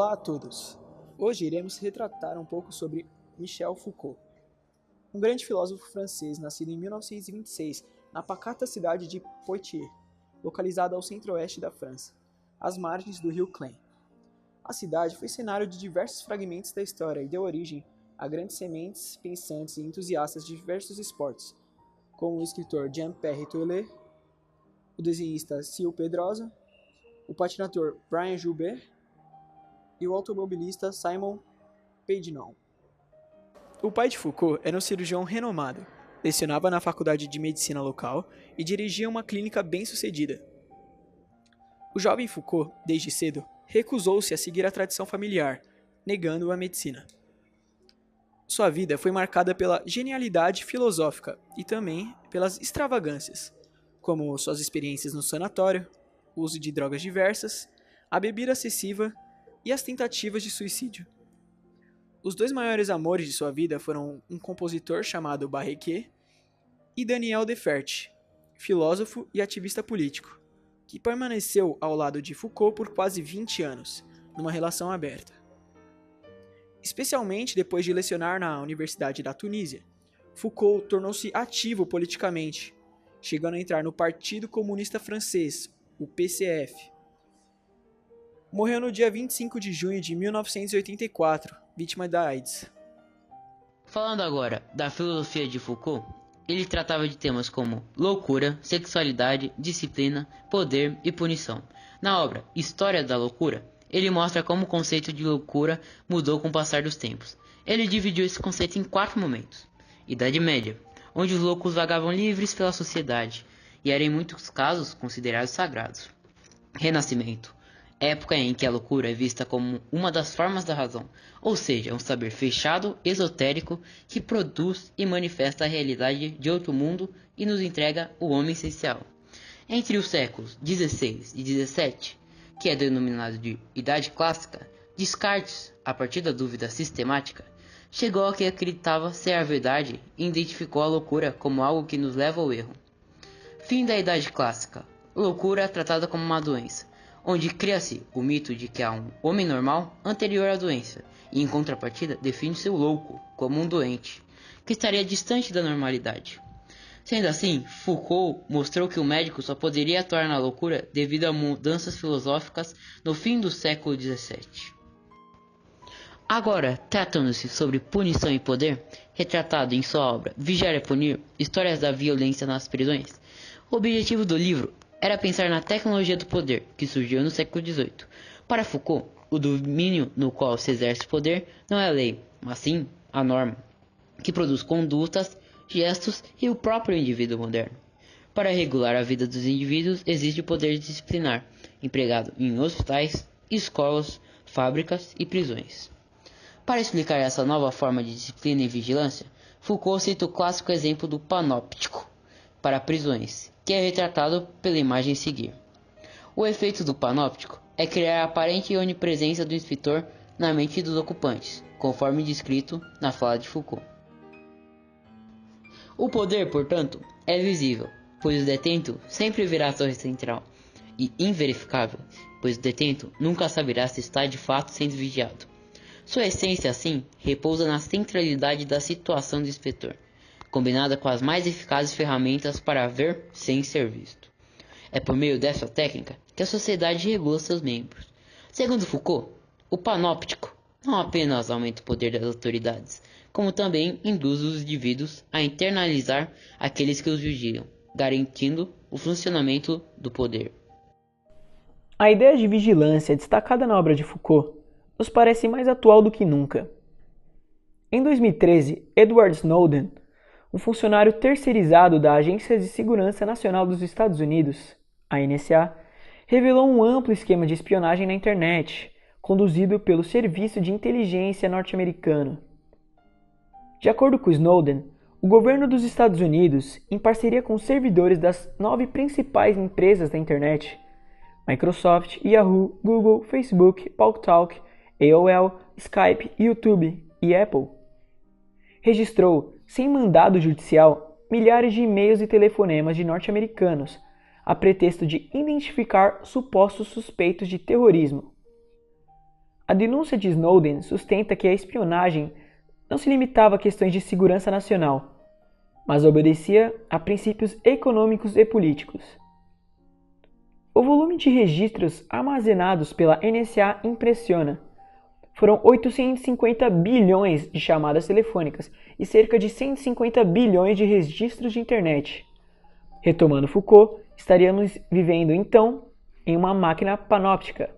Olá a todos! Hoje iremos retratar um pouco sobre Michel Foucault, um grande filósofo francês nascido em 1926 na pacata cidade de Poitiers, localizada ao centro-oeste da França, às margens do rio Clain. A cidade foi cenário de diversos fragmentos da história e deu origem a grandes sementes, pensantes e entusiastas de diversos esportes, como o escritor Jean-Pierre Tourlet, o desenhista Sil Pedrosa, o patinador Brian Joubert e o automobilista Simon Pagenaud. O pai de Foucault era um cirurgião renomado, lecionava na faculdade de medicina local e dirigia uma clínica bem-sucedida. O jovem Foucault, desde cedo, recusou-se a seguir a tradição familiar, negando a medicina. Sua vida foi marcada pela genialidade filosófica e também pelas extravagâncias, como suas experiências no sanatório, o uso de drogas diversas, a bebida excessiva e as tentativas de suicídio. Os dois maiores amores de sua vida foram um compositor chamado Barrequet e Daniel Defert, filósofo e ativista político, que permaneceu ao lado de Foucault por quase 20 anos, numa relação aberta. Especialmente depois de lecionar na Universidade da Tunísia, Foucault tornou-se ativo politicamente, chegando a entrar no Partido Comunista Francês, o PCF. Morreu no dia 25 de junho de 1984, vítima da AIDS. Falando agora da filosofia de Foucault, ele tratava de temas como loucura, sexualidade, disciplina, poder e punição. Na obra História da Loucura, ele mostra como o conceito de loucura mudou com o passar dos tempos. Ele dividiu esse conceito em 4 momentos. Idade Média, onde os loucos vagavam livres pela sociedade e eram em muitos casos considerados sagrados. Renascimento, época em que a loucura é vista como uma das formas da razão, ou seja, um saber fechado, esotérico, que produz e manifesta a realidade de outro mundo e nos entrega o homem essencial. Entre os séculos XVI e XVII, que é denominado de Idade Clássica, Descartes, a partir da dúvida sistemática, chegou ao que acreditava ser a verdade e identificou a loucura como algo que nos leva ao erro. Fim da Idade Clássica. Loucura é tratada como uma doença, onde cria-se o mito de que há um homem normal anterior à doença, e em contrapartida define-se o louco como um doente, que estaria distante da normalidade. Sendo assim, Foucault mostrou que o médico só poderia atuar na loucura devido a mudanças filosóficas no fim do século XVII. Agora, tratando-se sobre punição e poder, retratado em sua obra Vigiar e Punir, Histórias da Violência nas Prisões, o objetivo do livro era pensar na tecnologia do poder, que surgiu no século XVIII. Para Foucault, o domínio no qual se exerce o poder não é a lei, mas sim a norma, que produz condutas, gestos e o próprio indivíduo moderno. Para regular a vida dos indivíduos existe o poder disciplinar, empregado em hospitais, escolas, fábricas e prisões. Para explicar essa nova forma de disciplina e vigilância, Foucault cita o clássico exemplo do panóptico para prisões, que é retratado pela imagem a seguir. O efeito do panóptico é criar a aparente onipresença do inspetor na mente dos ocupantes, conforme descrito na fala de Foucault. O poder, portanto, é visível, pois o detento sempre virá à torre central, e inverificável, pois o detento nunca saberá se está de fato sendo vigiado. Sua essência, assim, repousa na centralidade da situação do inspetor, combinada com as mais eficazes ferramentas para ver sem ser visto. É por meio dessa técnica que a sociedade regula seus membros. Segundo Foucault, o panóptico não apenas aumenta o poder das autoridades, como também induz os indivíduos a internalizar aqueles que os vigiam, garantindo o funcionamento do poder. A ideia de vigilância destacada na obra de Foucault nos parece mais atual do que nunca. Em 2013, Edward Snowden, um funcionário terceirizado da Agência de Segurança Nacional dos Estados Unidos, a NSA, revelou um amplo esquema de espionagem na internet, conduzido pelo Serviço de Inteligência norte-americano. De acordo com Snowden, o governo dos Estados Unidos, em parceria com os servidores das 9 principais empresas da internet, Microsoft, Yahoo, Google, Facebook, PaltalK, AOL, Skype, YouTube e Apple, registrou, sem mandado judicial, milhares de e-mails e telefonemas de norte-americanos, a pretexto de identificar supostos suspeitos de terrorismo. A denúncia de Snowden sustenta que a espionagem não se limitava a questões de segurança nacional, mas obedecia a princípios econômicos e políticos. O volume de registros armazenados pela NSA impressiona. Foram 850 bilhões de chamadas telefônicas e cerca de 150 bilhões de registros de internet. Retomando Foucault, estaríamos vivendo então em uma máquina panóptica.